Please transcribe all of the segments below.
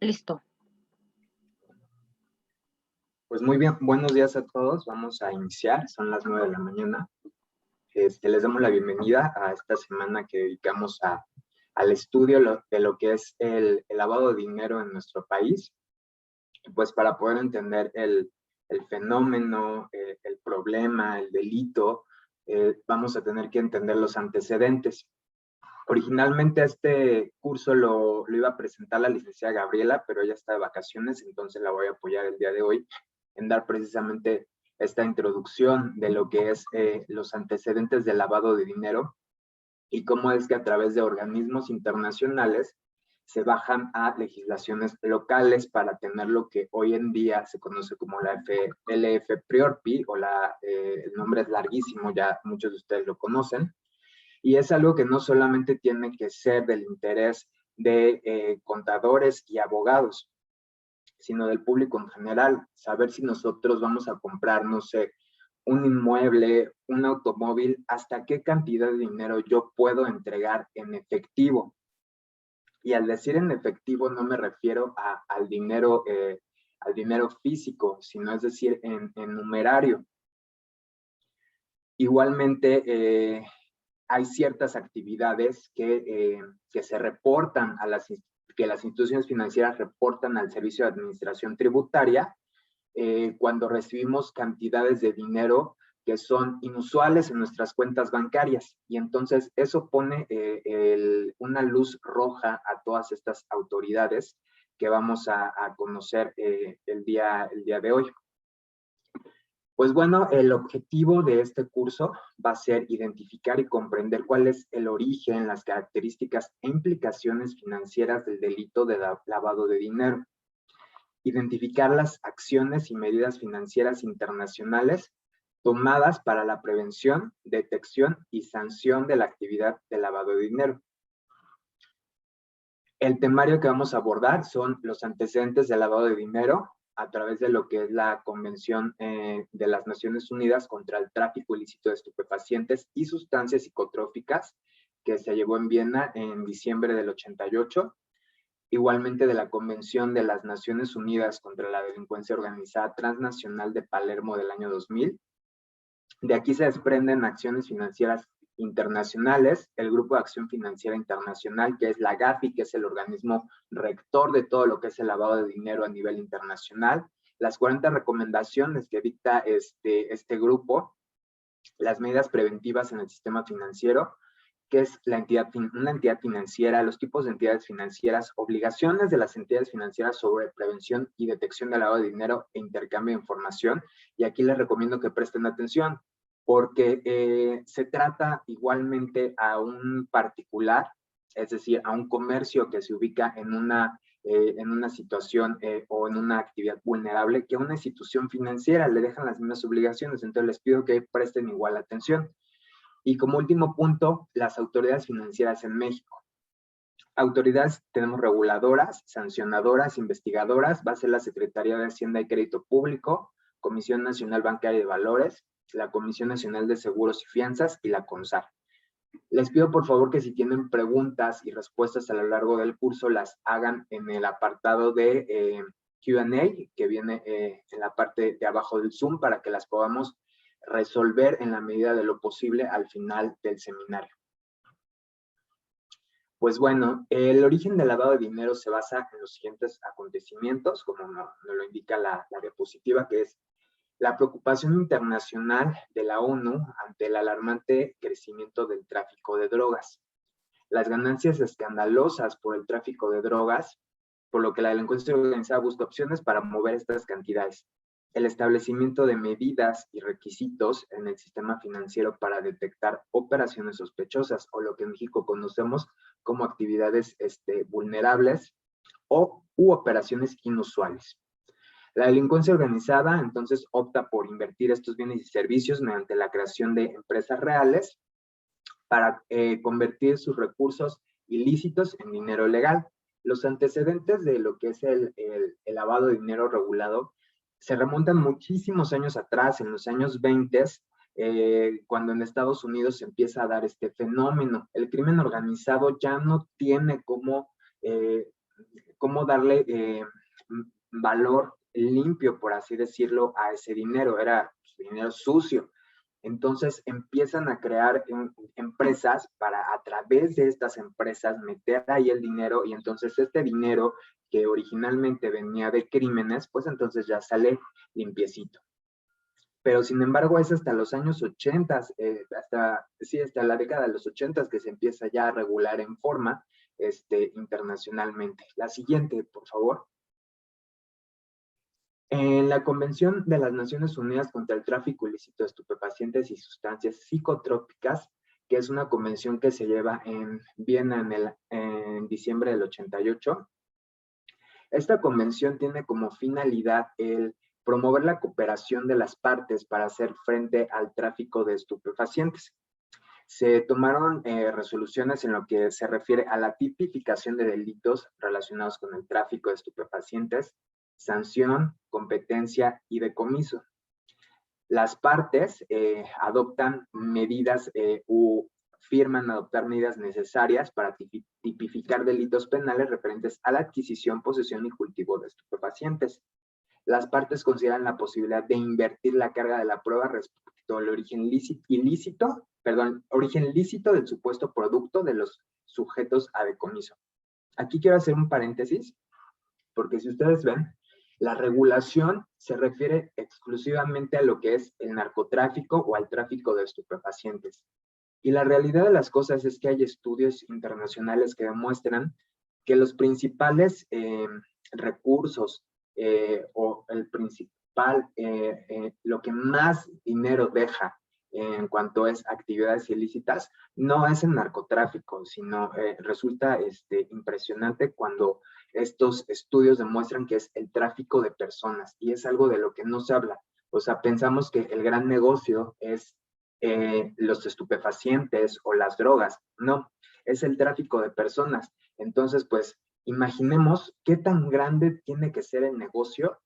Listo. Pues muy bien, buenos días a todos. Vamos a iniciar, son las 9 de la mañana. Les damos la bienvenida a esta semana que dedicamos al estudio de lo que es el lavado de dinero en nuestro país. Pues para poder entender el fenómeno, el problema, el delito, vamos a tener que entender los antecedentes. Originalmente este curso lo iba a presentar la licenciada Gabriela, pero ella está de vacaciones, entonces la voy a apoyar el día de hoy en dar precisamente esta introducción de lo que es los antecedentes del lavado de dinero y cómo es que a través de organismos internacionales se bajan a legislaciones locales para tener lo que hoy en día se conoce como la LF Priorpi, o el nombre es larguísimo, ya muchos de ustedes lo conocen, y es algo que no solamente tiene que ser del interés de contadores y abogados, sino del público en general. Saber si nosotros vamos a comprar, no sé, un inmueble, un automóvil, hasta qué cantidad de dinero yo puedo entregar en efectivo. Y al decir en efectivo no me refiero al dinero físico, sino es decir, en numerario. Igualmente, hay ciertas actividades que se reportan que las instituciones financieras reportan al Servicio de Administración Tributaria cuando recibimos cantidades de dinero que son inusuales en nuestras cuentas bancarias. Y entonces eso pone una luz roja a todas estas autoridades que vamos a conocer el día de hoy. Pues bueno, el objetivo de este curso va a ser identificar y comprender cuál es el origen, las características e implicaciones financieras del delito de lavado de dinero. Identificar las acciones y medidas financieras internacionales tomadas para la prevención, detección y sanción de la actividad de lavado de dinero. El temario que vamos a abordar son los antecedentes del lavado de dinero a través de lo que es la Convención de las Naciones Unidas contra el tráfico ilícito de estupefacientes y sustancias psicotrópicas, que se llevó en Viena en diciembre del 88. Igualmente de la Convención de las Naciones Unidas contra la Delincuencia Organizada Transnacional de Palermo del año 2000. De aquí se desprenden acciones financieras internacionales, el Grupo de Acción Financiera Internacional, que es la GAFI, que es el organismo rector de todo lo que es el lavado de dinero a nivel internacional, las 40 recomendaciones que dicta este grupo, las medidas preventivas en el sistema financiero, que es una entidad financiera, los tipos de entidades financieras, obligaciones de las entidades financieras sobre prevención y detección del lavado de dinero e intercambio de información. Y aquí les recomiendo que presten atención, porque se trata igualmente a un particular, es decir, a un comercio que se ubica en una situación o en una actividad vulnerable, que a una institución financiera le dejan las mismas obligaciones. Entonces les pido que presten igual atención. Y como último punto, las autoridades financieras en México. Autoridades tenemos reguladoras, sancionadoras, investigadoras, va a ser la Secretaría de Hacienda y Crédito Público, Comisión Nacional Bancaria de Valores, la Comisión Nacional de Seguros y Fianzas y la CONSAR. Les pido por favor que si tienen preguntas y respuestas a lo largo del curso las hagan en el apartado de Q&A que viene en la parte de abajo del Zoom para que las podamos resolver en la medida de lo posible al final del seminario. Pues bueno, el origen del lavado de dinero se basa en los siguientes acontecimientos, como nos lo indica la diapositiva, que es la preocupación internacional de la ONU ante el alarmante crecimiento del tráfico de drogas, las ganancias escandalosas por el tráfico de drogas, por lo que la delincuencia organizada busca opciones para mover estas cantidades, el establecimiento de medidas y requisitos en el sistema financiero para detectar operaciones sospechosas, o lo que en México conocemos como actividades vulnerables u operaciones inusuales. La delincuencia organizada entonces opta por invertir estos bienes y servicios mediante la creación de empresas reales para convertir sus recursos ilícitos en dinero legal. Los antecedentes de lo que es el lavado de dinero regulado se remontan muchísimos años atrás, en los años 20, cuando en Estados Unidos se empieza a dar este fenómeno. El crimen organizado ya no tiene como cómo darle valor limpio, por así decirlo, a ese dinero. Era dinero sucio. Entonces empiezan a crear empresas para a través de estas empresas meter ahí el dinero, y entonces este dinero que originalmente venía de crímenes, pues entonces ya sale limpiecito. Pero sin embargo es hasta los años 80, hasta la década de los 80 que se empieza ya a regular en forma internacionalmente. La siguiente, por favor. En la Convención de las Naciones Unidas contra el Tráfico Ilícito de Estupefacientes y Sustancias Psicotrópicas, que es una convención que se lleva en Viena en diciembre del 88, esta convención tiene como finalidad el promover la cooperación de las partes para hacer frente al tráfico de estupefacientes. Se tomaron resoluciones en lo que se refiere a la tipificación de delitos relacionados con el tráfico de estupefacientes, sanción, competencia y decomiso. Las partes adoptan medidas u firman adoptar medidas necesarias para tipificar delitos penales referentes a la adquisición, posesión y cultivo de estupefacientes. Las partes consideran la posibilidad de invertir la carga de la prueba respecto al origen lícito del supuesto producto de los sujetos a decomiso. Aquí quiero hacer un paréntesis, porque si ustedes ven, la regulación se refiere exclusivamente a lo que es el narcotráfico o al tráfico de estupefacientes. Y la realidad de las cosas es que hay estudios internacionales que demuestran que los principales recursos o el principal, lo que más dinero deja en cuanto es actividades ilícitas, no es el narcotráfico, sino resulta impresionante cuando estos estudios demuestran que es el tráfico de personas, y es algo de lo que no se habla. O sea, pensamos que el gran negocio es los estupefacientes o las drogas. No, es el tráfico de personas. Entonces, pues, imaginemos qué tan grande tiene que ser el negocio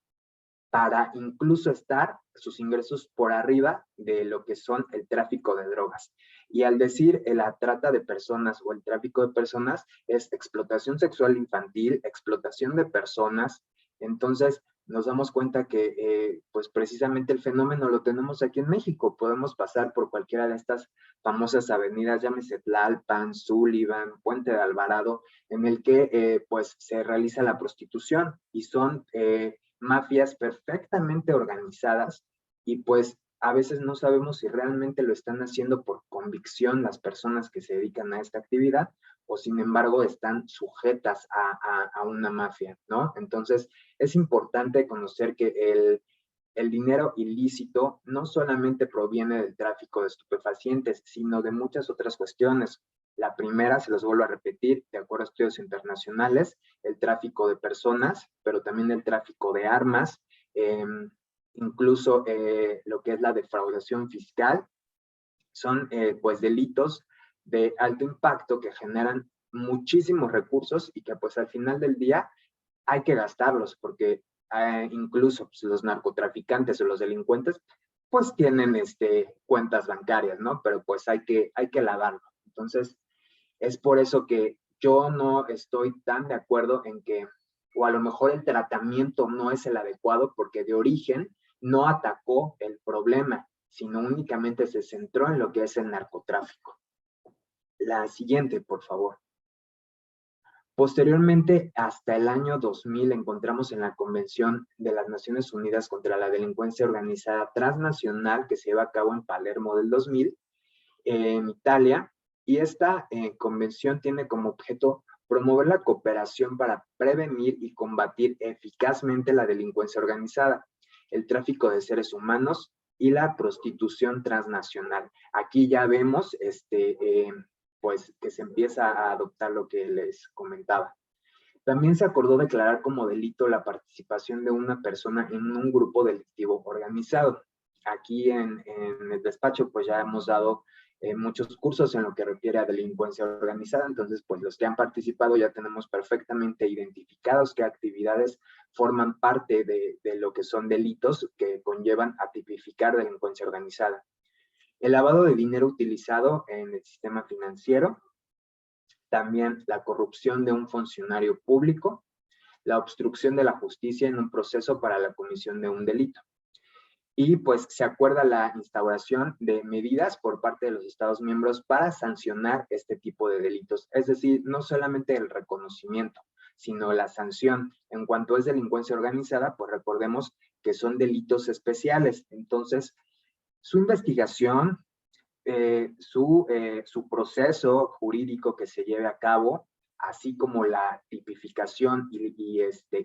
para incluso estar sus ingresos por arriba de lo que son el tráfico de drogas. Y al decir la trata de personas o el tráfico de personas, es explotación sexual infantil, explotación de personas. Entonces nos damos cuenta que pues precisamente el fenómeno lo tenemos aquí en México. Podemos pasar por cualquiera de estas famosas avenidas, llámese Tlalpan, Sullivan, Puente de Alvarado, en el que pues se realiza la prostitución, y son mafias perfectamente organizadas, y pues a veces no sabemos si realmente lo están haciendo por convicción las personas que se dedican a esta actividad, o sin embargo están sujetas a una mafia, ¿no? Entonces es importante conocer que el dinero ilícito no solamente proviene del tráfico de estupefacientes, sino de muchas otras cuestiones. La primera, se los vuelvo a repetir, de acuerdo a estudios internacionales, el tráfico de personas, pero también el tráfico de armas, incluso lo que es la defraudación fiscal, son pues delitos de alto impacto que generan muchísimos recursos y que pues al final del día hay que gastarlos, porque incluso pues, los narcotraficantes o los delincuentes pues tienen cuentas bancarias, ¿no? Pero pues hay que lavarlo. Entonces, es por eso que yo no estoy tan de acuerdo en que, o a lo mejor el tratamiento no es el adecuado, porque de origen no atacó el problema, sino únicamente se centró en lo que es el narcotráfico. La siguiente, por favor. Posteriormente, hasta el año 2000, encontramos en la Convención de las Naciones Unidas contra la Delincuencia Organizada Transnacional, que se lleva a cabo en Palermo del 2000, en Italia, y esta convención tiene como objeto promover la cooperación para prevenir y combatir eficazmente la delincuencia organizada, el tráfico de seres humanos y la prostitución transnacional. Aquí ya vemos pues que se empieza a adoptar lo que les comentaba. También se acordó declarar como delito la participación de una persona en un grupo delictivo organizado. Aquí en el despacho pues ya hemos dado muchos cursos en lo que refiere a delincuencia organizada, entonces pues los que han participado ya tenemos perfectamente identificados qué actividades forman parte de lo que son delitos que conllevan a tipificar delincuencia organizada. El lavado de dinero utilizado en el sistema financiero, también la corrupción de un funcionario público, la obstrucción de la justicia en un proceso para la comisión de un delito. Y pues se acuerda la instauración de medidas por parte de los Estados miembros para sancionar este tipo de delitos. Es decir, no solamente el reconocimiento, sino la sanción. En cuanto es delincuencia organizada, pues recordemos que son delitos especiales. Entonces, su investigación, su proceso jurídico que se lleve a cabo, así como la tipificación y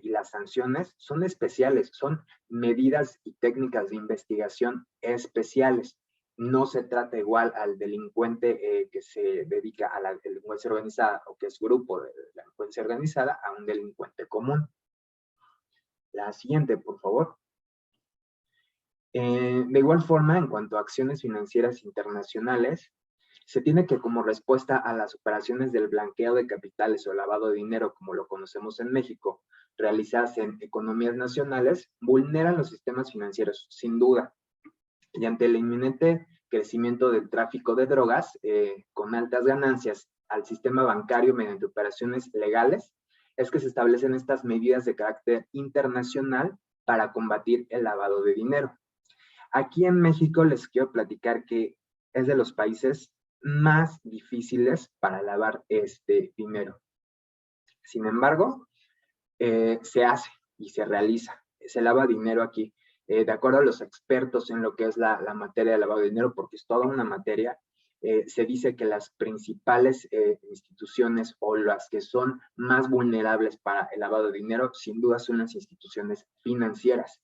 las sanciones, son especiales, son medidas y técnicas de investigación especiales. No se trata igual al delincuente que se dedica a la delincuencia organizada o que es grupo de la delincuencia organizada a un delincuente común. La siguiente, por favor. De igual forma, en cuanto a acciones financieras internacionales, se tiene que, como respuesta a las operaciones del blanqueo de capitales o lavado de dinero, como lo conocemos en México, realizadas en economías nacionales, vulneran los sistemas financieros, sin duda. Y ante el inminente crecimiento del tráfico de drogas, con altas ganancias al sistema bancario mediante operaciones legales, es que se establecen estas medidas de carácter internacional para combatir el lavado de dinero. Aquí en México les quiero platicar que es de los países más difíciles para lavar este dinero. Sin embargo, se hace y se realiza. Se lava dinero aquí. De acuerdo a los expertos en lo que es la materia de lavado de dinero, porque es toda una materia, se dice que las principales instituciones o las que son más vulnerables para el lavado de dinero, sin duda son las instituciones financieras.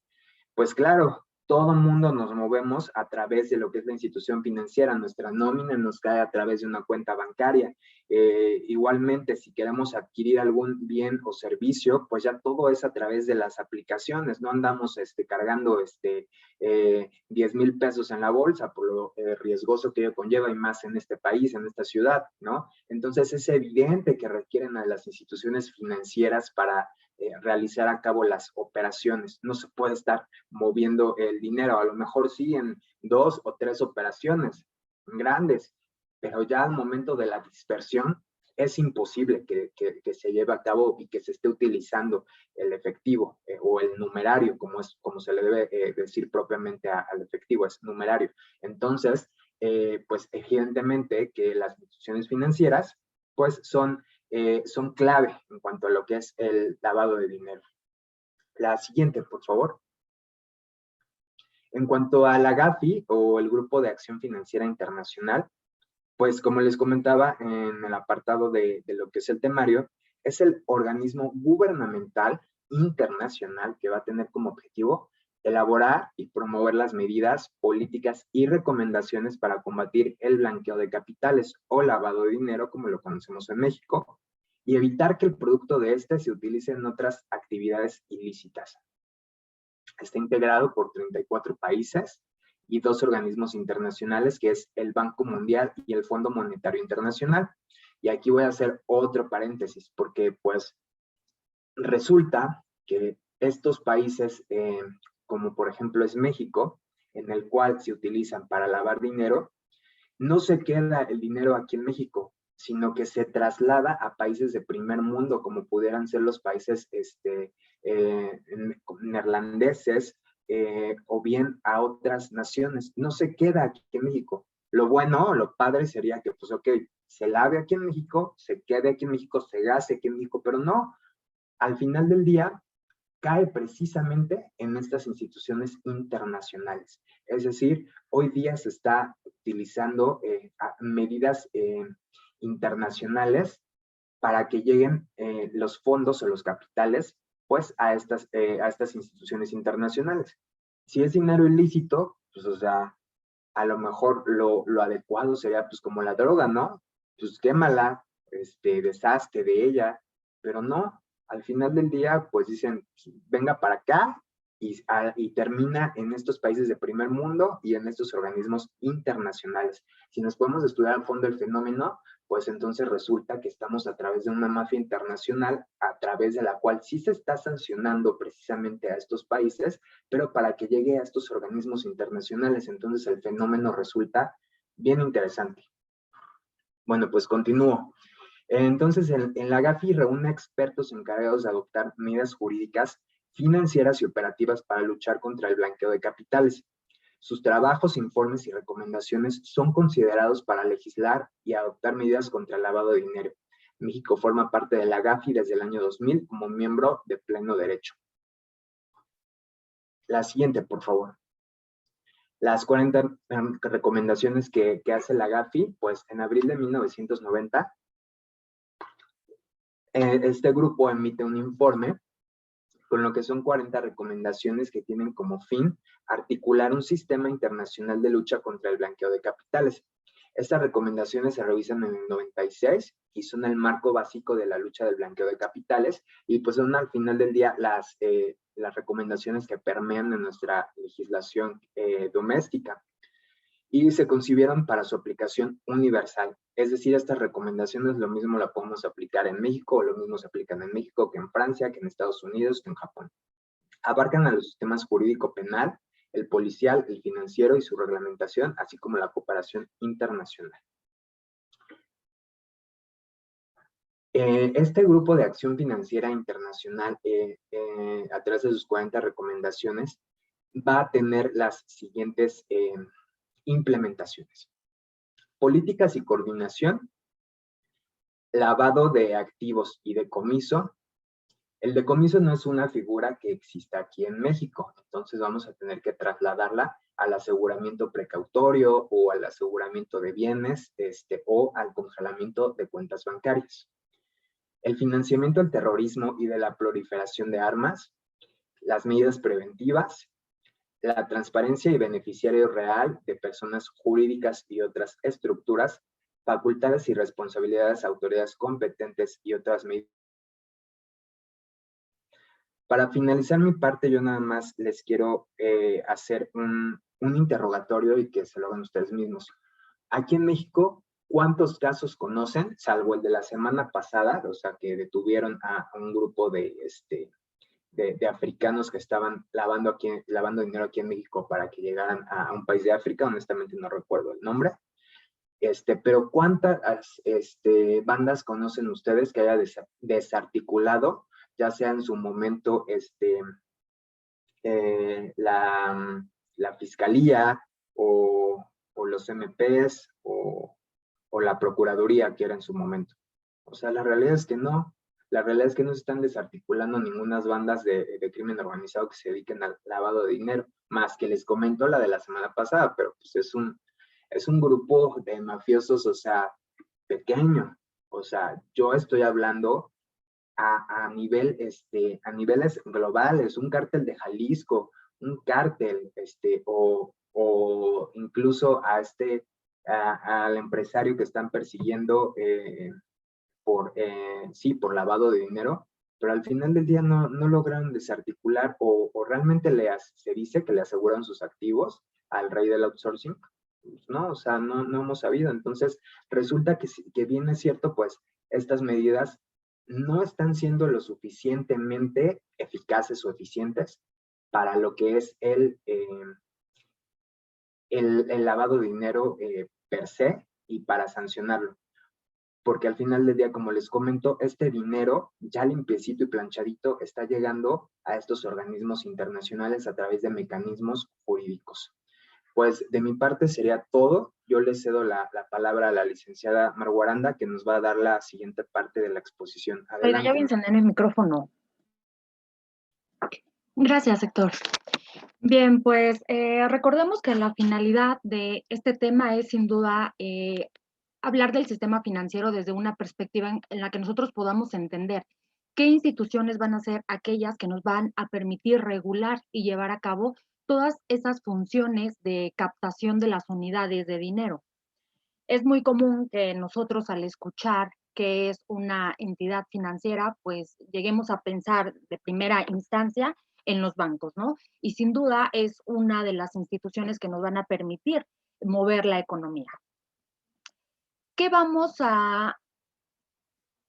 Pues claro, todo mundo nos movemos a través de lo que es la institución financiera. Nuestra nómina nos cae a través de una cuenta bancaria. Igualmente, si queremos adquirir algún bien o servicio, pues ya todo es a través de las aplicaciones. No andamos cargando 10,000 pesos en la bolsa por lo riesgoso que ello conlleva, y más en este país, en esta ciudad, ¿no? Entonces es evidente que requieren a las instituciones financieras para realizar a cabo las operaciones. No se puede estar moviendo el dinero, a lo mejor sí en 2 o 3 operaciones grandes, pero ya al momento de la dispersión es imposible que se lleve a cabo y que se esté utilizando el efectivo o el numerario, como se le debe decir propiamente al efectivo, es numerario. Entonces, pues evidentemente que las instituciones financieras pues son clave en cuanto a lo que es el lavado de dinero. La siguiente, por favor. En cuanto a la GAFI o el Grupo de Acción Financiera Internacional, pues como les comentaba en el apartado de lo que es el temario, es el organismo gubernamental internacional que va a tener como objetivo elaborar y promover las medidas, políticas y recomendaciones para combatir el blanqueo de capitales o lavado de dinero, como lo conocemos en México, y evitar que el producto de este se utilice en otras actividades ilícitas. Está integrado por 34 países y 2 organismos internacionales, que es el Banco Mundial y el Fondo Monetario Internacional. Y aquí voy a hacer otro paréntesis, porque pues resulta que estos países, como por ejemplo es México, en el cual se utilizan para lavar dinero, no se queda el dinero aquí en México, sino que se traslada a países de primer mundo, como pudieran ser los países neerlandeses, o bien a otras naciones. No se queda aquí en México. Lo bueno, lo padre sería que, pues, ok, se lave aquí en México, se quede aquí en México, se gaste aquí en México, pero no. Al final del día, cae precisamente en estas instituciones internacionales. Es decir, hoy día se está utilizando medidas internacionales para que lleguen los fondos o los capitales pues a estas instituciones internacionales. Si es dinero ilícito, pues o sea, a lo mejor lo adecuado sería pues como la droga, ¿no? Pues quémala, deshazte de ella, pero no, al final del día pues dicen, venga para acá y termina en estos países de primer mundo y en estos organismos internacionales. Si nos podemos estudiar a fondo el fenómeno, pues entonces resulta que estamos a través de una mafia internacional, a través de la cual sí se está sancionando precisamente a estos países, pero para que llegue a estos organismos internacionales. Entonces el fenómeno resulta bien interesante. Bueno, pues continúo. Entonces, en la GAFI reúne expertos encargados de adoptar medidas jurídicas, financieras y operativas para luchar contra el blanqueo de capitales. Sus trabajos, informes y recomendaciones son considerados para legislar y adoptar medidas contra el lavado de dinero. México forma parte de la GAFI desde el año 2000 como miembro de pleno derecho. La siguiente, por favor. Las 40 recomendaciones que hace la GAFI, pues en abril de 1990, este grupo emite un informe con lo que son 40 recomendaciones que tienen como fin articular un sistema internacional de lucha contra el blanqueo de capitales. Estas recomendaciones se revisan en el 96 y son el marco básico de la lucha del blanqueo de capitales, y pues son al final del día las recomendaciones que permean en nuestra legislación doméstica, y se concibieron para su aplicación universal. Es decir, estas recomendaciones lo mismo la podemos aplicar en México, o lo mismo se aplican en México que en Francia, que en Estados Unidos, que en Japón. Abarcan a los sistemas jurídico penal, el policial, el financiero y su reglamentación, así como la cooperación internacional. Este grupo de acción financiera internacional, a través de sus 40 recomendaciones, va a tener las siguientes implementaciones: políticas y coordinación, lavado de activos y decomiso. El decomiso no es una figura que exista aquí en México, entonces vamos a tener que trasladarla al aseguramiento precautorio o al aseguramiento de bienes, o al congelamiento de cuentas bancarias. El financiamiento del terrorismo y de la proliferación de armas, las medidas preventivas, la transparencia y beneficiario real de personas jurídicas y otras estructuras, facultades y responsabilidades de autoridades competentes y otras medidas. Para finalizar mi parte, yo nada más les quiero hacer un interrogatorio y que se lo hagan ustedes mismos. Aquí en México, ¿cuántos casos conocen, salvo el de la semana pasada, o sea, que detuvieron a un grupo de africanos que estaban lavando dinero aquí en México para que llegaran a un país de África? Honestamente no recuerdo el nombre. Pero ¿cuántas bandas conocen ustedes que haya desarticulado, ya sea en su momento la fiscalía o los MPs o la procuraduría, que era en su momento? O sea, la realidad es que no. La realidad es que no se están desarticulando ninguna bandas de crimen organizado que se dediquen al lavado de dinero, más que les comento la de la semana pasada, pero pues es un grupo de mafiosos, o sea, pequeño. O sea, yo estoy hablando a niveles globales, un cártel de Jalisco, un cártel, o incluso al empresario que están persiguiendo por lavado de dinero, pero al final del día no logran desarticular o realmente se dice que le aseguran sus activos al rey del outsourcing. Pues no, o sea, no hemos sabido. Entonces, resulta que bien es cierto, pues estas medidas no están siendo lo suficientemente eficaces o eficientes para lo que es el lavado de dinero per se, y para sancionarlo. Porque al final del día, como les comento, este dinero ya limpiecito y planchadito está llegando a estos organismos internacionales a través de mecanismos jurídicos. Pues de mi parte sería todo. Yo le cedo la palabra a la licenciada Margo Aranda, que nos va a dar la siguiente parte de la exposición. Oiga, ya voy a encender el micrófono. Gracias, Héctor. Bien, pues recordemos que la finalidad de este tema es sin duda hablar del sistema financiero desde una perspectiva en la que nosotros podamos entender qué instituciones van a ser aquellas que nos van a permitir regular y llevar a cabo todas esas funciones de captación de las unidades de dinero. Es muy común que nosotros, al escuchar qué es una entidad financiera, pues lleguemos a pensar de primera instancia en los bancos, ¿no? Y sin duda es una de las instituciones que nos van a permitir mover la economía. ¿Qué vamos a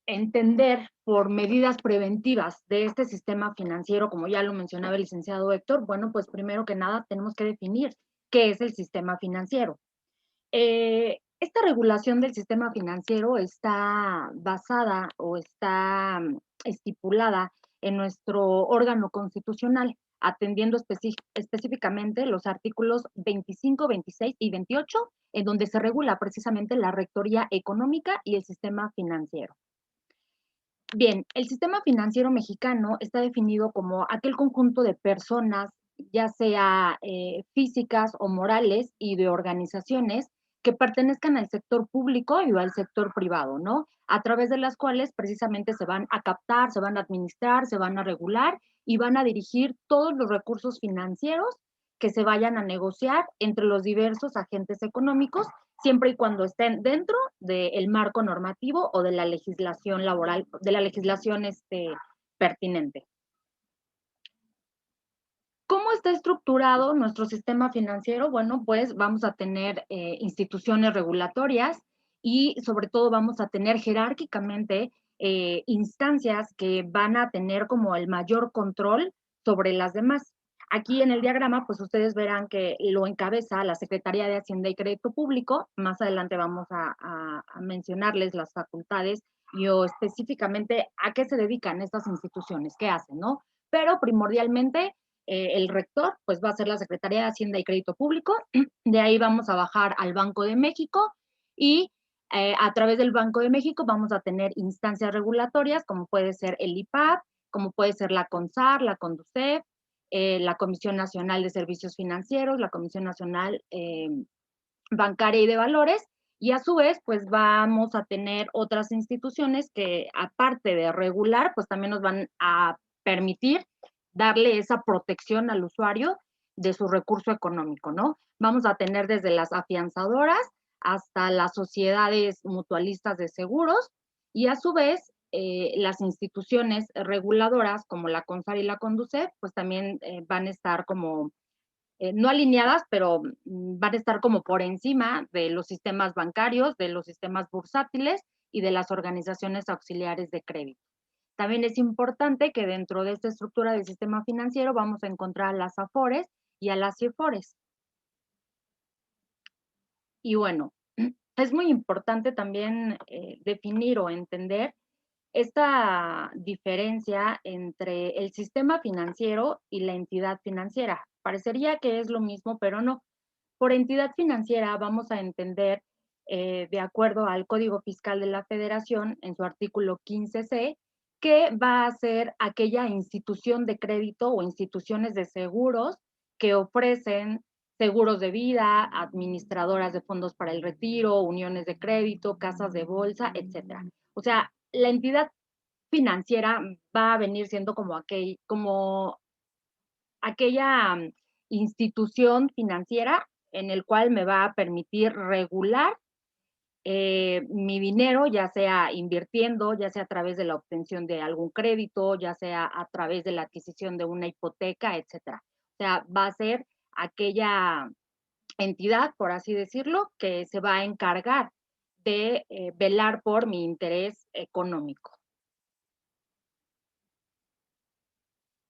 entender por medidas preventivas de este sistema financiero, como ya lo mencionaba el licenciado Héctor? Bueno, pues primero que nada tenemos que definir qué es el sistema financiero. Esta regulación del sistema financiero está basada o está estipulada en nuestro órgano constitucional, atendiendo específicamente los artículos 25, 26 y 28, en donde se regula precisamente la rectoría económica y el sistema financiero. Bien, el sistema financiero mexicano está definido como aquel conjunto de personas, ya sea físicas o morales, y de organizaciones que pertenezcan al sector público y al sector privado, ¿no? A través de las cuales precisamente se van a captar, se van a administrar, se van a regular y van a dirigir todos los recursos financieros que se vayan a negociar entre los diversos agentes económicos, siempre y cuando estén dentro del marco normativo o de la legislación laboral, de la legislación pertinente. ¿Cómo está estructurado nuestro sistema financiero? Bueno, pues vamos a tener instituciones regulatorias y sobre todo vamos a tener jerárquicamente instancias que van a tener como el mayor control sobre las demás. Aquí en el diagrama, pues ustedes verán que lo encabeza la Secretaría de Hacienda y Crédito Público. Más adelante vamos a mencionarles las facultades y o específicamente a qué se dedican estas instituciones, qué hacen, ¿no? Pero primordialmente el rector, pues va a ser la Secretaría de Hacienda y Crédito Público. De ahí vamos a bajar al Banco de México y a través del Banco de México vamos a tener instancias regulatorias como puede ser el IPAB, como puede ser la CONSAR, la CONDUCEF, la Comisión Nacional de Servicios Financieros, la Comisión Nacional Bancaria y de Valores, y a su vez, pues vamos a tener otras instituciones que aparte de regular, pues también nos van a permitir darle esa protección al usuario de su recurso económico, ¿no? Vamos a tener desde las afianzadoras hasta las sociedades mutualistas de seguros y a su vez las instituciones reguladoras como la CONSAR y la CONDUCEF, pues también van a estar como no alineadas, pero van a estar como por encima de los sistemas bancarios, de los sistemas bursátiles y de las organizaciones auxiliares de crédito. También es importante que dentro de esta estructura del sistema financiero vamos a encontrar a las AFORES y a las CIFORES. Y bueno, es muy importante también definir o entender esta diferencia entre el sistema financiero y la entidad financiera. Parecería que es lo mismo, pero no. Por entidad financiera vamos a entender, de acuerdo al Código Fiscal de la Federación, en su artículo 15C, que va a ser aquella institución de crédito o instituciones de seguros que ofrecen seguros de vida, administradoras de fondos para el retiro, uniones de crédito, casas de bolsa, etcétera. O sea, la entidad financiera va a venir siendo como aquella institución financiera en el cual me va a permitir regular mi dinero, ya sea invirtiendo, ya sea a través de la obtención de algún crédito, ya sea a través de la adquisición de una hipoteca, etcétera. O sea, va a ser aquella entidad, por así decirlo, que se va a encargar de velar por mi interés económico.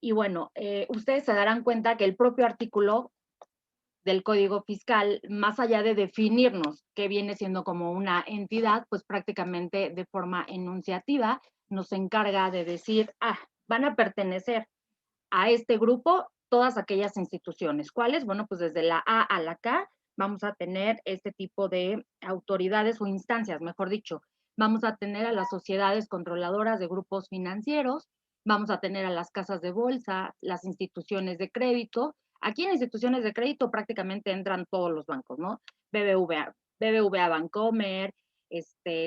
Y bueno, ustedes se darán cuenta que el propio artículo del Código Fiscal, más allá de definirnos qué viene siendo como una entidad, pues prácticamente de forma enunciativa nos encarga de decir, van a pertenecer a este grupo todas aquellas instituciones. ¿Cuáles? Bueno, pues desde la A a la K vamos a tener este tipo de autoridades o instancias, mejor dicho. Vamos a tener a las sociedades controladoras de grupos financieros, vamos a tener a las casas de bolsa, las instituciones de crédito. Aquí en instituciones de crédito prácticamente entran todos los bancos, ¿no? BBVA Bancomer,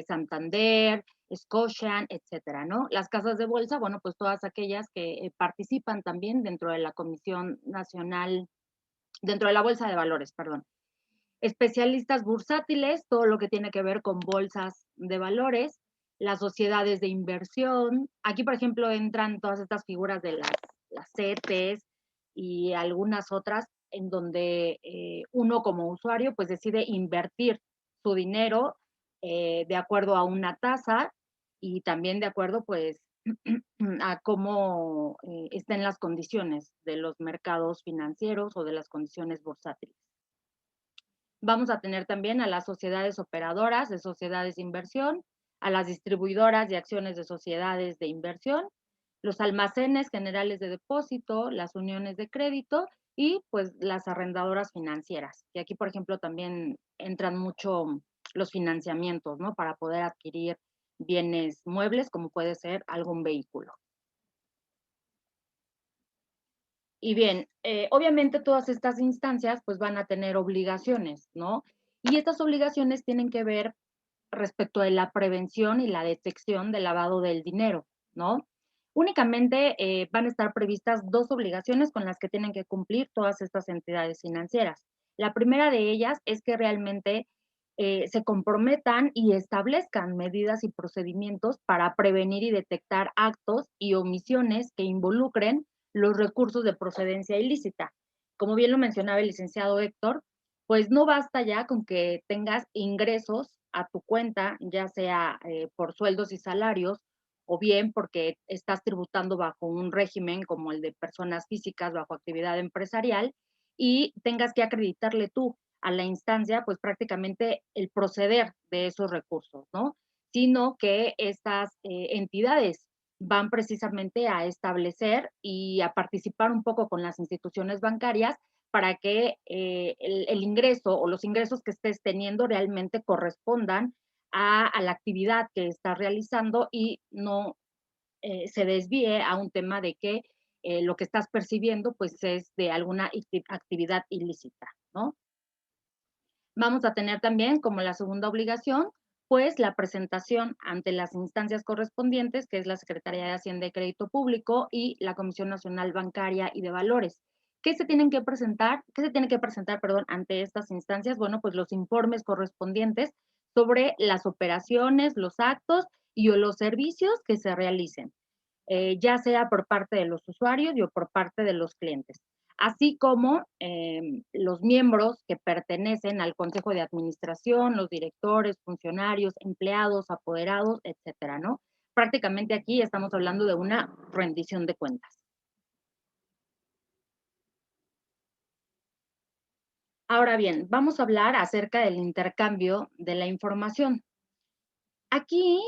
Santander, Scotian, etcétera, ¿no? Las casas de bolsa, bueno, pues todas aquellas que participan también dentro de la Comisión Nacional, dentro de la Bolsa de Valores, perdón. Especialistas bursátiles, todo lo que tiene que ver con bolsas de valores, las sociedades de inversión. Aquí, por ejemplo, entran todas estas figuras de las CETES y algunas otras en donde uno como usuario pues decide invertir su dinero de acuerdo a una tasa y también de acuerdo pues a cómo estén las condiciones de los mercados financieros o de las condiciones bursátiles. Vamos a tener también a las sociedades operadoras de sociedades de inversión, a las distribuidoras de acciones de sociedades de inversión, los almacenes generales de depósito, las uniones de crédito y pues las arrendadoras financieras. Y aquí, por ejemplo, también entran mucho los financiamientos, ¿no? Para poder adquirir bienes muebles, como puede ser algún vehículo. Y bien, obviamente todas estas instancias pues van a tener obligaciones, ¿no? Y estas obligaciones tienen que ver respecto de la prevención y la detección del lavado del dinero, ¿no? Únicamente van a estar previstas dos obligaciones con las que tienen que cumplir todas estas entidades financieras. La primera de ellas es que realmente se comprometan y establezcan medidas y procedimientos para prevenir y detectar actos y omisiones que involucren los recursos de procedencia ilícita. Como bien lo mencionaba el licenciado Héctor, pues no basta ya con que tengas ingresos a tu cuenta, ya sea por sueldos y salarios, o bien porque estás tributando bajo un régimen como el de personas físicas bajo actividad empresarial y tengas que acreditarle tú a la instancia, pues prácticamente el proceder de esos recursos, ¿no? Sino que estas entidades van precisamente a establecer y a participar un poco con las instituciones bancarias para que el ingreso o los ingresos que estés teniendo realmente correspondan a la actividad que estás realizando y no se desvíe a un tema de que lo que estás percibiendo pues es de alguna actividad ilícita, ¿no? Vamos a tener también como la segunda obligación, pues la presentación ante las instancias correspondientes, que es la Secretaría de Hacienda y Crédito Público y la Comisión Nacional Bancaria y de Valores. ¿Qué se tienen que presentar? ¿Qué se tiene que presentar, perdón, ante estas instancias? Bueno, pues los informes correspondientes sobre las operaciones, los actos y o los servicios que se realicen, ya sea por parte de los usuarios y o por parte de los clientes, así como los miembros que pertenecen al Consejo de Administración, los directores, funcionarios, empleados, apoderados, etcétera, ¿no? Prácticamente aquí estamos hablando de una rendición de cuentas. Ahora bien, vamos a hablar acerca del intercambio de la información. Aquí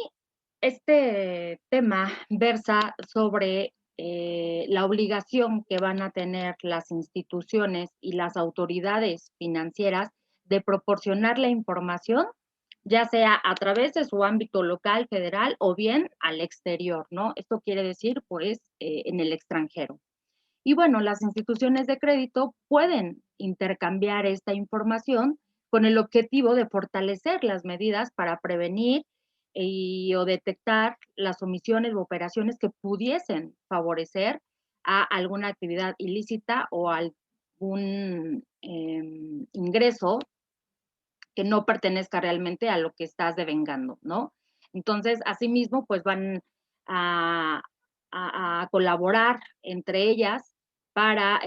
este tema versa sobre la obligación que van a tener las instituciones y las autoridades financieras de proporcionar la información, ya sea a través de su ámbito local, federal o bien al exterior, ¿no? Esto quiere decir, pues, en el extranjero. Y bueno, las instituciones de crédito pueden intercambiar esta información con el objetivo de fortalecer las medidas para prevenir y, o detectar las omisiones u operaciones que pudiesen favorecer a alguna actividad ilícita o algún ingreso que no pertenezca realmente a lo que estás devengando, ¿no? Entonces, asimismo, pues van a, a colaborar entre ellas para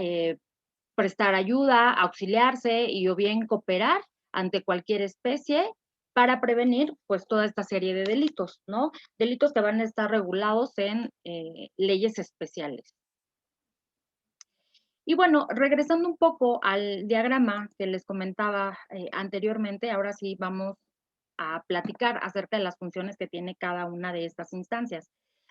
prestar ayuda, auxiliarse y o bien cooperar ante cualquier especie para prevenir pues toda esta serie de delitos, ¿no? Delitos que van a estar regulados en leyes especiales. Y bueno, regresando un poco al diagrama que les comentaba anteriormente, ahora sí vamos a platicar acerca de las funciones que tiene cada una de estas instancias.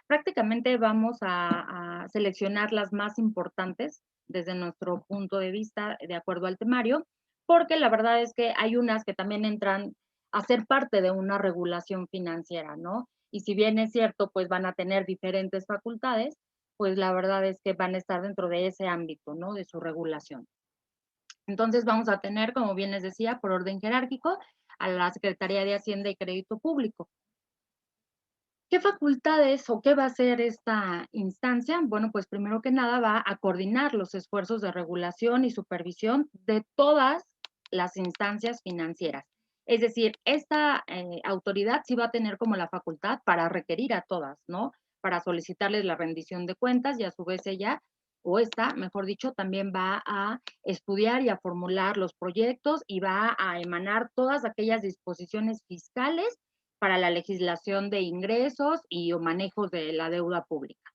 Prácticamente vamos a seleccionar las más importantes desde nuestro punto de vista, de acuerdo al temario, porque la verdad es que hay unas que también entran a ser parte de una regulación financiera, ¿no? Y si bien es cierto, pues van a tener diferentes facultades, pues la verdad es que van a estar dentro de ese ámbito, ¿no? De su regulación. Entonces vamos a tener, como bien les decía, por orden jerárquico, a la Secretaría de Hacienda y Crédito Público. ¿Qué facultades o qué va a hacer esta instancia? Bueno, pues primero que nada va a coordinar los esfuerzos de regulación y supervisión de todas las instancias financieras. Es decir, esta autoridad sí va a tener como la facultad para requerir a todas, ¿no? Para solicitarles la rendición de cuentas y a su vez ella, o esta, mejor dicho, también va a estudiar y a formular los proyectos y va a emanar todas aquellas disposiciones fiscales para la legislación de ingresos y o manejos de la deuda pública.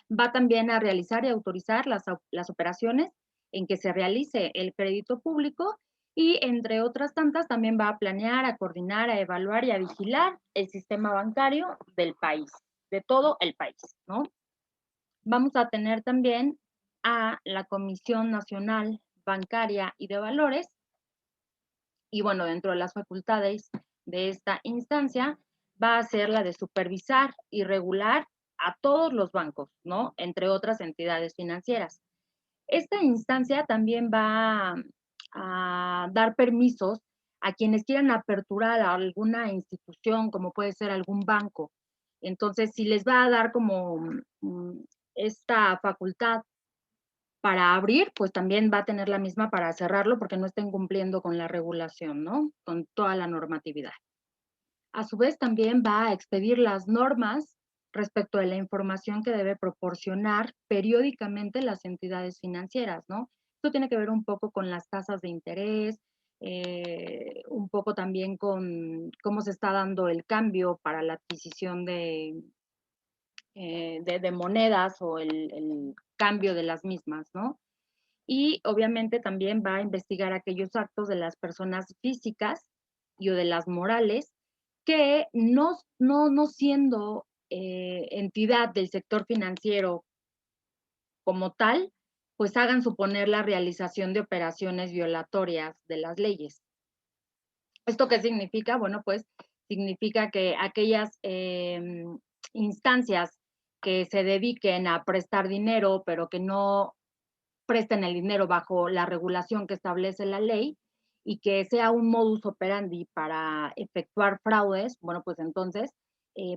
Va también a realizar y autorizar las operaciones en que se realice el crédito público Y entre otras tantas, también va a planear, a coordinar, a evaluar y a vigilar el sistema bancario del país, de todo el país, ¿no? Vamos a tener también a la Comisión Nacional Bancaria y de Valores, y bueno, dentro de las facultades de esta instancia va a ser la de supervisar y regular a todos los bancos, ¿no? Entre otras entidades financieras. Esta instancia también va a dar permisos a quienes quieran aperturar alguna institución, como puede ser algún banco. Entonces, si les va a dar como esta facultad para abrir, pues también va a tener la misma para cerrarlo porque no estén cumpliendo con la regulación, ¿no? Con toda la normatividad. A su vez, también va a expedir las normas respecto de la información que debe proporcionar periódicamente las entidades financieras, ¿no? Esto tiene que ver un poco con las tasas de interés, un poco también con cómo se está dando el cambio para la adquisición de monedas o el cambio de las mismas, ¿no? Y obviamente también va a investigar aquellos actos de las personas físicas y o de las morales que no siendo entidad del sector financiero como tal, pues hagan suponer la realización de operaciones violatorias de las leyes. ¿Esto qué significa? Bueno, pues significa que aquellas instancias que se dediquen a prestar dinero, pero que no presten el dinero bajo la regulación que establece la ley y que sea un modus operandi para efectuar fraudes, bueno, pues entonces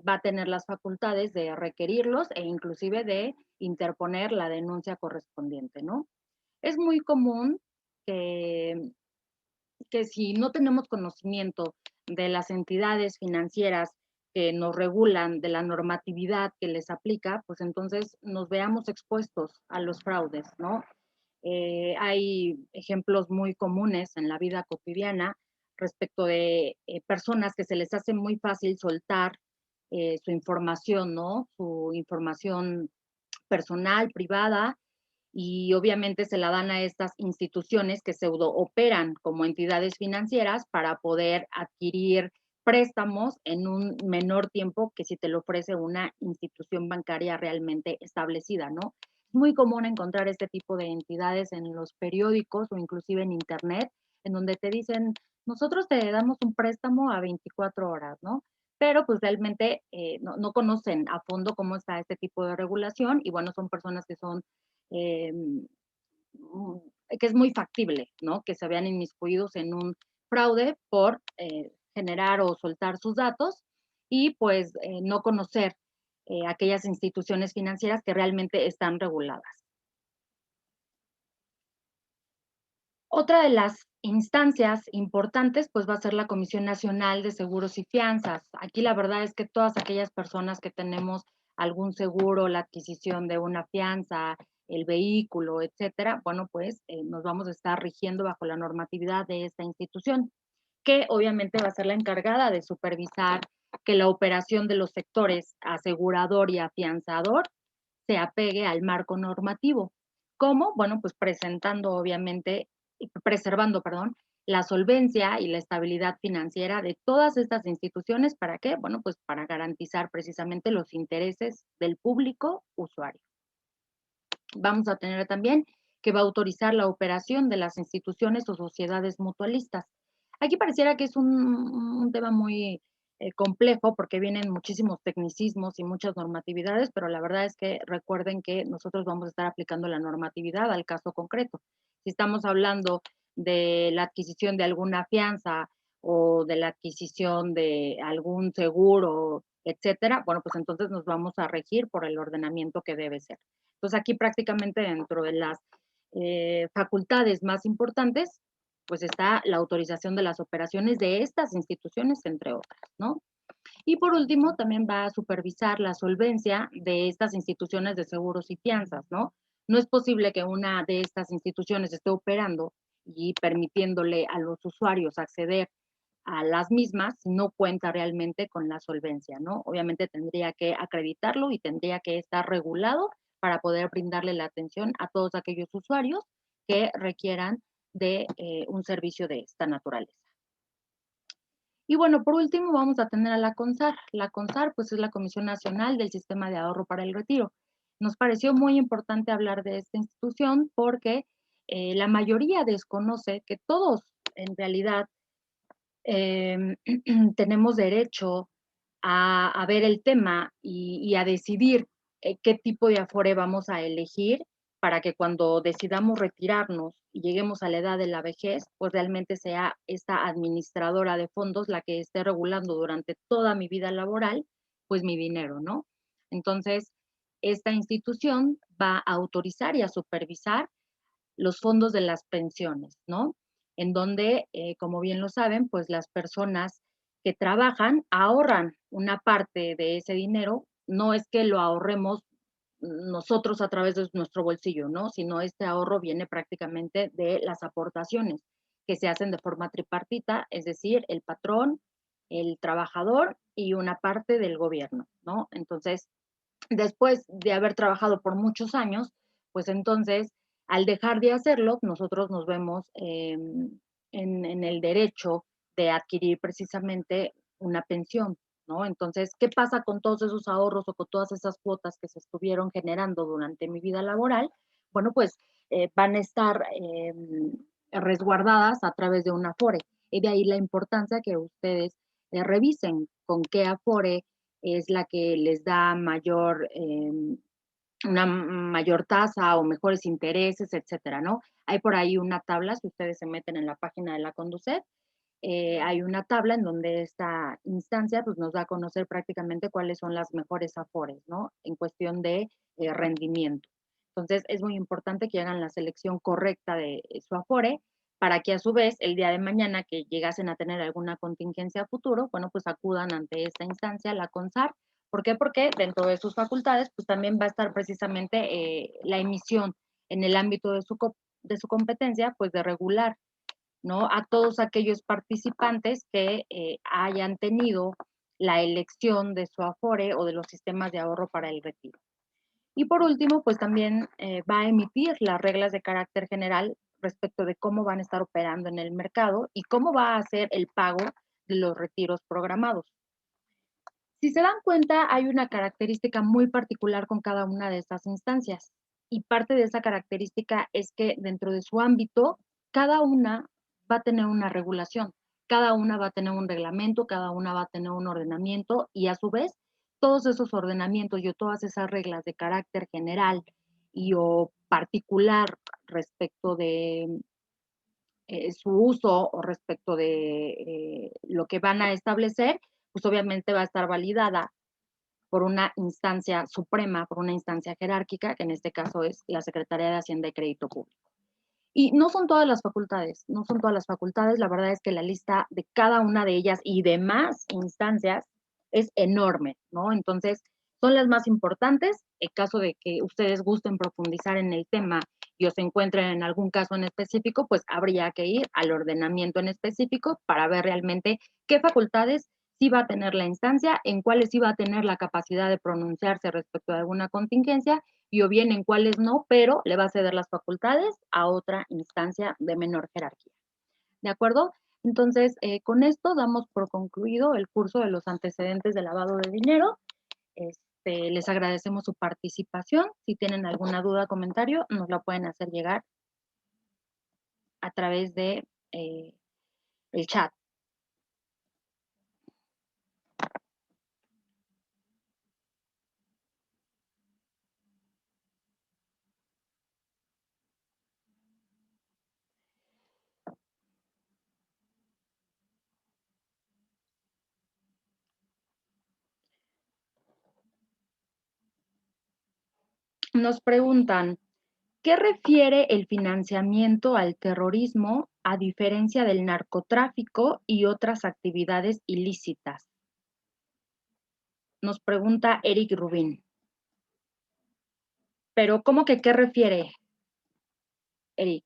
va a tener las facultades de requerirlos e inclusive de interponer la denuncia correspondiente, ¿no? Es muy común que, que si no tenemos conocimiento de las entidades financieras que nos regulan, de la normatividad que les aplica, pues entonces nos veamos expuestos a los fraudes, ¿no? Hay ejemplos muy comunes en la vida cotidiana respecto de personas que se les hace muy fácil soltar su información, ¿no? Su información personal, privada, y obviamente se la dan a estas instituciones que pseudo operan como entidades financieras para poder adquirir préstamos en un menor tiempo que si te lo ofrece una institución bancaria realmente establecida, ¿no? Es muy común encontrar este tipo de entidades en los periódicos o inclusive en internet, en donde te dicen, nosotros te damos un préstamo a 24 horas, ¿no? Pero pues realmente no conocen a fondo cómo está este tipo de regulación y bueno, son personas que son eh, que es muy factible, ¿no? Que se vean inmiscuidos en un fraude por generar o soltar sus datos y pues no conocer aquellas instituciones financieras que realmente están reguladas. Otra de las instancias importantes, pues va a ser la Comisión Nacional de Seguros y Fianzas. Aquí la verdad es que todas aquellas personas que tenemos algún seguro, la adquisición de una fianza, el vehículo, etcétera, bueno, pues nos vamos a estar rigiendo bajo la normatividad de esta institución, que obviamente va a ser la encargada de supervisar que la operación de los sectores asegurador y afianzador se apegue al marco normativo. ¿Cómo? Bueno, pues presentando obviamente preservando, perdón, la solvencia y la estabilidad financiera de todas estas instituciones. ¿Para qué? Bueno, pues para garantizar precisamente los intereses del público usuario. Vamos a tener también que va a autorizar la operación de las instituciones o sociedades mutualistas. Aquí pareciera que es un tema muy complejo porque vienen muchísimos tecnicismos y muchas normatividades, pero la verdad es que recuerden que nosotros vamos a estar aplicando la normatividad al caso concreto. Si estamos hablando de la adquisición de alguna fianza o de la adquisición de algún seguro, etcétera, bueno, pues entonces nos vamos a regir por el ordenamiento que debe ser. Entonces aquí prácticamente dentro de las facultades más importantes, pues está la autorización de las operaciones de estas instituciones, entre otras, ¿no? Y por último, también va a supervisar la solvencia de estas instituciones de seguros y fianzas, ¿no? No es posible que una de estas instituciones esté operando y permitiéndole a los usuarios acceder a las mismas si no cuenta realmente con la solvencia, ¿no? Obviamente tendría que acreditarlo y tendría que estar regulado para poder brindarle la atención a todos aquellos usuarios que requieran de un servicio de esta naturaleza. Y bueno, por último vamos a tener a la CONSAR. La CONSAR pues es la Comisión Nacional del Sistema de Ahorro para el Retiro. Nos pareció muy importante hablar de esta institución porque la mayoría desconoce que todos en realidad tenemos derecho a ver el tema y a decidir qué tipo de Afore vamos a elegir para que cuando decidamos retirarnos y lleguemos a la edad de la vejez, pues realmente sea esta administradora de fondos la que esté regulando durante toda mi vida laboral, pues mi dinero, ¿no? Entonces, esta institución va a autorizar y a supervisar los fondos de las pensiones, ¿no? En donde, como bien lo saben, pues las personas que trabajan ahorran una parte de ese dinero, no es que lo ahorremos nosotros a través de nuestro bolsillo, ¿no? Sino este ahorro viene prácticamente de las aportaciones que se hacen de forma tripartita, es decir, el patrón, el trabajador y una parte del gobierno, ¿no? Entonces, después de haber trabajado por muchos años, pues entonces, al dejar de hacerlo, nosotros nos vemos en el derecho de adquirir precisamente una pensión, ¿no? Entonces, ¿qué pasa con todos esos ahorros o con todas esas cuotas que se estuvieron generando durante mi vida laboral? Bueno, pues van a estar resguardadas a través de una Afore. Y de ahí la importancia que ustedes revisen con qué Afore es la que les da una mayor tasa o mejores intereses, etcétera, ¿no? Hay por ahí una tabla, si ustedes se meten en la página de la Conducet, hay una tabla en donde esta instancia pues, nos da a conocer prácticamente cuáles son las mejores Afores, ¿no? En cuestión de rendimiento. Entonces, es muy importante que hagan la selección correcta de su Afore para que a su vez, el día de mañana que llegasen a tener alguna contingencia a futuro, bueno, pues acudan ante esta instancia, la CONSAR. ¿Por qué? Porque dentro de sus facultades, pues también va a estar precisamente la emisión en el ámbito de su competencia, pues de regular, ¿no? A todos aquellos participantes que hayan tenido la elección de su Afore o de los sistemas de ahorro para el retiro. Y por último, pues también va a emitir las reglas de carácter general respecto de cómo van a estar operando en el mercado y cómo va a ser el pago de los retiros programados. Si se dan cuenta, hay una característica muy particular con cada una de estas instancias y parte de esa característica es que dentro de su ámbito, cada una va a tener una regulación, cada una va a tener un reglamento, cada una va a tener un ordenamiento y a su vez todos esos ordenamientos y todas esas reglas de carácter general y o particular respecto de su uso o respecto de lo que van a establecer, pues obviamente va a estar validada por una instancia suprema, por una instancia jerárquica, que en este caso es la Secretaría de Hacienda y Crédito Público. Y no son todas las facultades, no son todas las facultades, la verdad es que la lista de cada una de ellas y demás instancias es enorme, ¿no? Entonces, son las más importantes. En caso de que ustedes gusten profundizar en el tema y os encuentren en algún caso en específico, pues habría que ir al ordenamiento en específico para ver realmente qué facultades sí va a tener la instancia, en cuáles sí va a tener la capacidad de pronunciarse respecto a alguna contingencia y o bien en cuáles no, pero le va a ceder las facultades a otra instancia de menor jerarquía. ¿De acuerdo? Entonces, con esto damos por concluido el curso de los antecedentes de lavado de dinero. Les agradecemos su participación. Si tienen alguna duda o comentario, nos la pueden hacer llegar a través de el chat. Nos preguntan, ¿qué refiere el financiamiento al terrorismo a diferencia del narcotráfico y otras actividades ilícitas? Nos pregunta Eric Rubin. Pero, ¿cómo que qué refiere, Eric?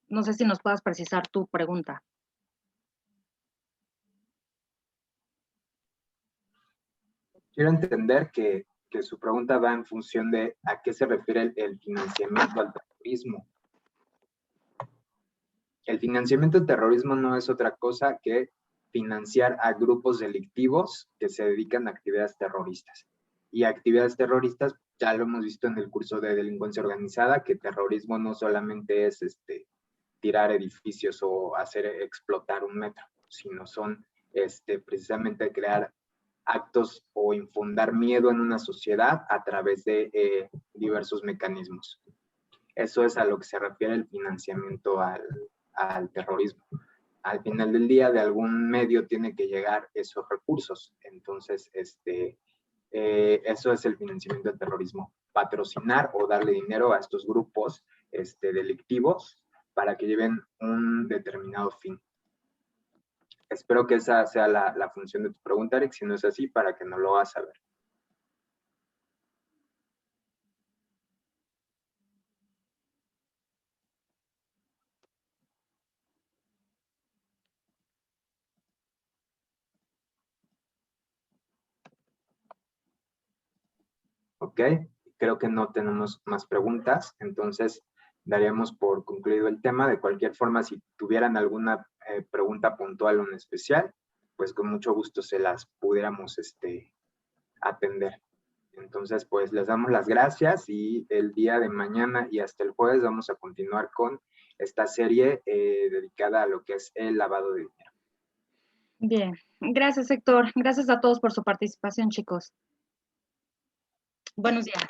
No sé si nos puedas precisar tu pregunta. Quiero entender que su pregunta va en función de a qué se refiere el financiamiento al terrorismo. El financiamiento de terrorismo no es otra cosa que financiar a grupos delictivos que se dedican a actividades terroristas. Y actividades terroristas, ya lo hemos visto en el curso de delincuencia organizada, que terrorismo no solamente es tirar edificios o hacer explotar un metro, sino son precisamente crear actos o infundar miedo en una sociedad a través de diversos mecanismos. Eso es a lo que se refiere el financiamiento al terrorismo. Al final del día, de algún medio tiene que llegar esos recursos. Entonces, eso es el financiamiento del terrorismo. Patrocinar o darle dinero a estos grupos delictivos para que lleven un determinado fin. Espero que esa sea la función de tu pregunta, Eric. Si no es así, para que nos lo hagas saber. Ok, creo que no tenemos más preguntas, entonces daríamos por concluido el tema. De cualquier forma, si tuvieran alguna pregunta puntual o en especial, pues con mucho gusto se las pudiéramos atender. Entonces, pues les damos las gracias y el día de mañana y hasta el jueves vamos a continuar con esta serie dedicada a lo que es el lavado de dinero. Bien, gracias Héctor, gracias a todos por su participación, chicos. Buenos días.